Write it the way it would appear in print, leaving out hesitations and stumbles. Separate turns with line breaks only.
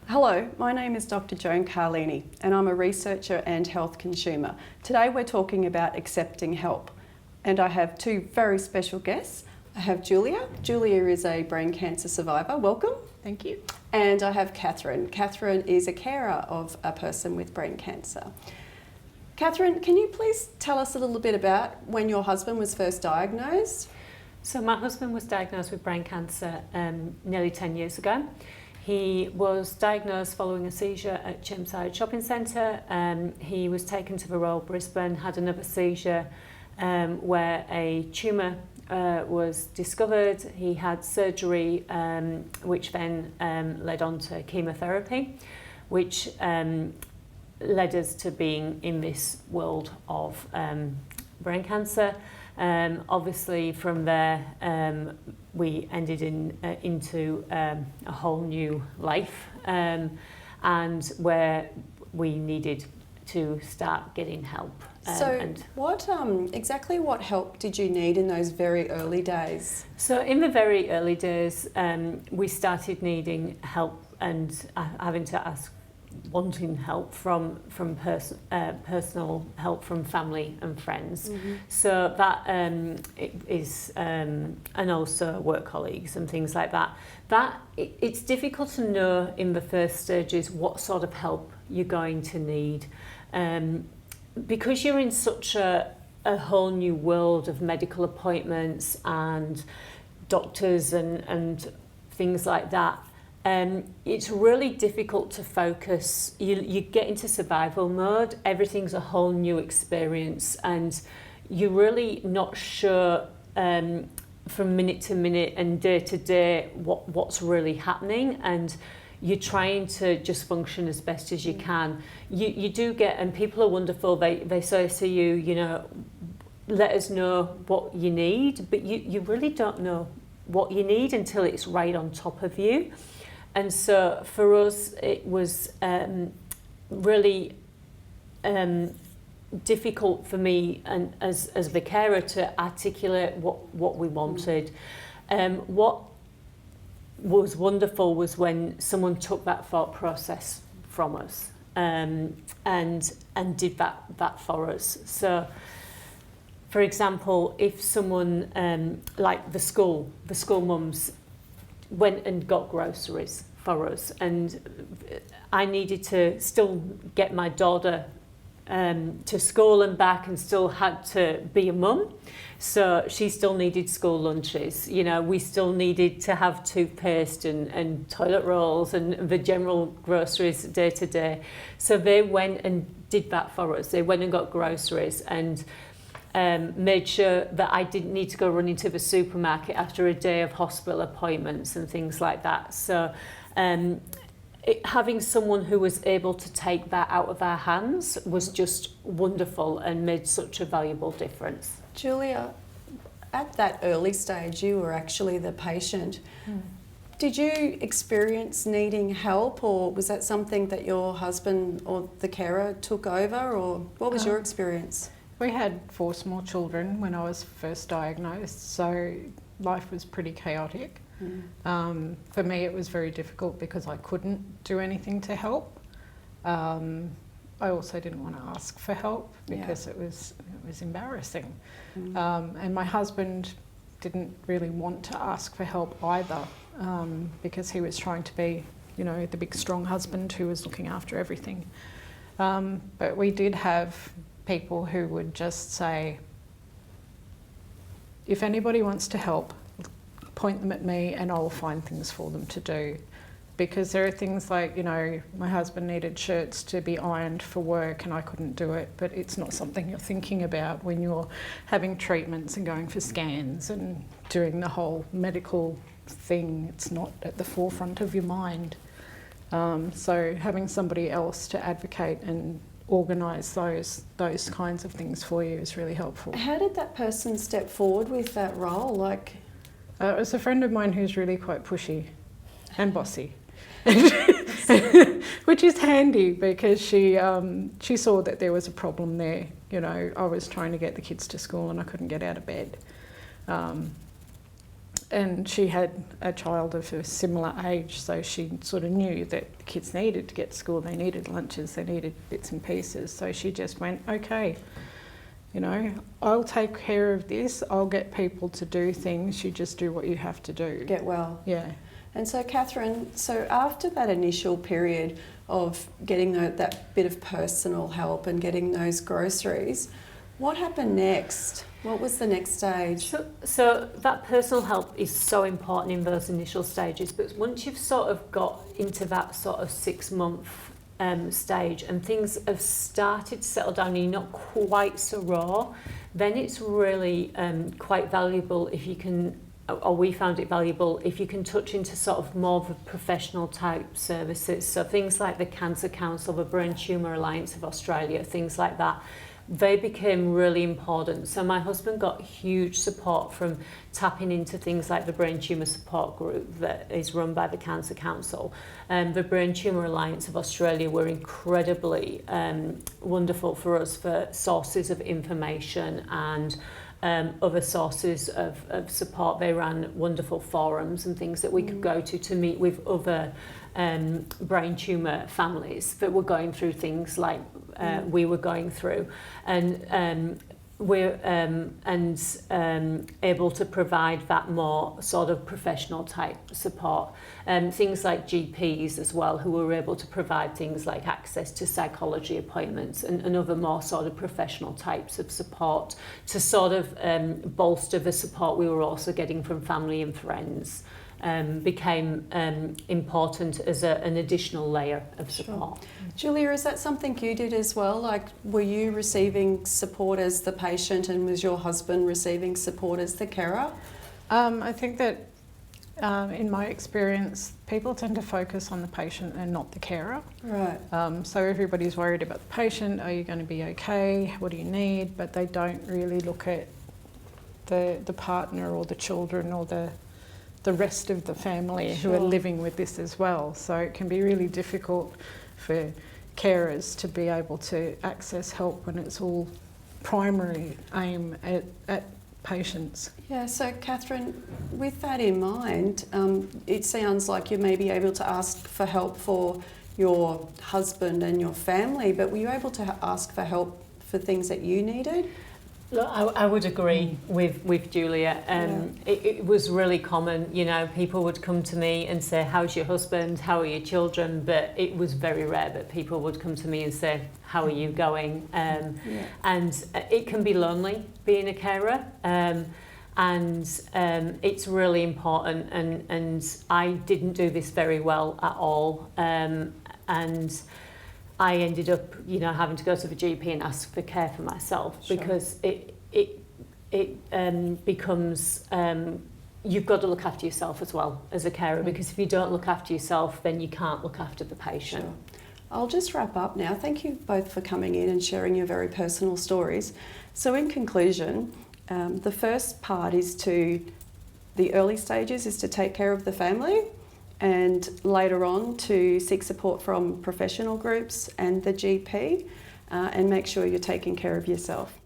Hello, my name is Dr. Joan Carlini and I'm a researcher and health consumer. Today we're talking about accepting help and I have two very special guests. I have Julia. Julia is a brain cancer survivor. Welcome.
Thank you.
And I have Catherine. Catherine is a carer of a person with brain cancer. Catherine, can you please tell us a little bit about when your husband was first diagnosed?
So my husband was diagnosed with brain cancer nearly 10 years ago. He was diagnosed following a seizure at Chermside Shopping Centre. He was taken to the Royal Brisbane, had another seizure where a tumour was discovered. He had surgery which then led on to chemotherapy, which led us to being in this world of brain cancer. Obviously from there we ended into a whole new life and where we needed to start getting help.
Exactly what help did you need in those very early days?
So in the very early days we started needing help and wanting help from personal help from family and friends. Mm-hmm. So that is and also work colleagues and things like that. It's difficult to know in the first stages what sort of help you're going to need because you're in such a whole new world of medical appointments and doctors and things like that. It's really difficult to focus. You get into survival mode, everything's a whole new experience and you're really not sure from minute to minute and day to day what's really happening, and you're trying to just function as best as you can. You do get, and people are wonderful, they say to you, you know, let us know what you need, but you really don't know what you need until it's right on top of you. And so for us, it was really difficult for me and as the carer to articulate what we wanted. What was wonderful was when someone took that thought process from us and did that for us. So, for example, if someone like the school mums went and got groceries for us, and I needed to still get my daughter to school and back and still had to be a mum, so she still needed school lunches. You know, we still needed to have toothpaste and toilet rolls and the general groceries day to day. So they went and did that for us. They went and got groceries and made sure that I didn't need to go running to the supermarket after a day of hospital appointments and things like that. So having someone who was able to take that out of our hands was just wonderful and made such a valuable difference.
Julia, at that early stage you were actually the patient. Did you experience needing help, or was that something that your husband or the carer took over, or what was your experience?
We had 4 small children when I was first diagnosed, so life was pretty chaotic. For me it was very difficult because I couldn't do anything to help. I also didn't want to ask for help because it was embarrassing. And my husband didn't really want to ask for help either because he was trying to be, you know, the big strong husband who was looking after everything. But we did have people who would just say, if anybody wants to help, point them at me and I'll find things for them to do. Because there are things like, you know, my husband needed shirts to be ironed for work and I couldn't do it, but it's not something you're thinking about when you're having treatments and going for scans and doing the whole medical thing. It's not at the forefront of your mind. So having somebody else to advocate and organise those kinds of things for you is really helpful.
How did that person step forward with that role?
It was a friend of mine who's really quite pushy and bossy, which is handy because she saw that there was a problem there. You know, I was trying to get the kids to school and I couldn't get out of bed. and she had a child of a similar age, so she sort of knew that the kids needed to get to school, they needed lunches, they needed bits and pieces. So she just went, okay, you know, I'll take care of this, I'll get people to do things, you just do what you have to do.
Get well.
Yeah.
And so, Catherine, so after that initial period of getting that bit of personal help and getting those groceries, what happened next? What was the next stage?
So that personal help is so important in those initial stages, but once you've sort of got into that sort of 6-month stage and things have started to settle down and you're not quite so raw, then it's really quite valuable if you can, or we found it valuable if you can touch into sort of more of a professional type services. So things like the Cancer Council, the Brain Tumour Alliance of Australia, things like that. They became really important. So my husband got huge support from tapping into things like the Brain Tumour Support Group that is run by the Cancer Council. The Brain Tumour Alliance of Australia were incredibly wonderful for us for sources of information and other sources of support. They ran wonderful forums and things that we could go to meet with other brain tumour families that were going through things like we were going through, and we're able to provide that more sort of professional type support. Things like GPs as well, who were able to provide things like access to psychology appointments and other more sort of professional types of support to sort of bolster the support we were also getting from family and friends. Became important as an additional layer of support.
Sure. Julia, is that something you did as well? Like, were you receiving support as the patient and was your husband receiving support as the carer?
I think that in my experience, people tend to focus on the patient and not the carer.
Right.
So everybody's worried about the patient. Are you going to be okay? What do you need? But they don't really look at the partner or the children or the rest of the family who are living with this as well. So it can be really difficult for carers to be able to access help when it's all primary aim at patients.
Yeah, so Catherine, with that in mind, it sounds like you may be able to ask for help for your husband and your family, but were you able to ask for help for things that you needed?
Look, I would agree with Julia. It was really common, you know, people would come to me and say, how's your husband, how are your children? But it was very rare that people would come to me and say, how are you going? And it can be lonely being a carer. And it's really important, and I didn't do this very well at all. And I ended up, you know, having to go to the GP and ask for care for myself. Sure. Because it becomes you've got to look after yourself as well as a carer, because if you don't look after yourself, then you can't look after the patient.
Sure. I'll just wrap up now. Thank you both for coming in and sharing your very personal stories. So in conclusion, the first part is the early stages is to take care of the family, and later on to seek support from professional groups and the GP, and make sure you're taking care of yourself.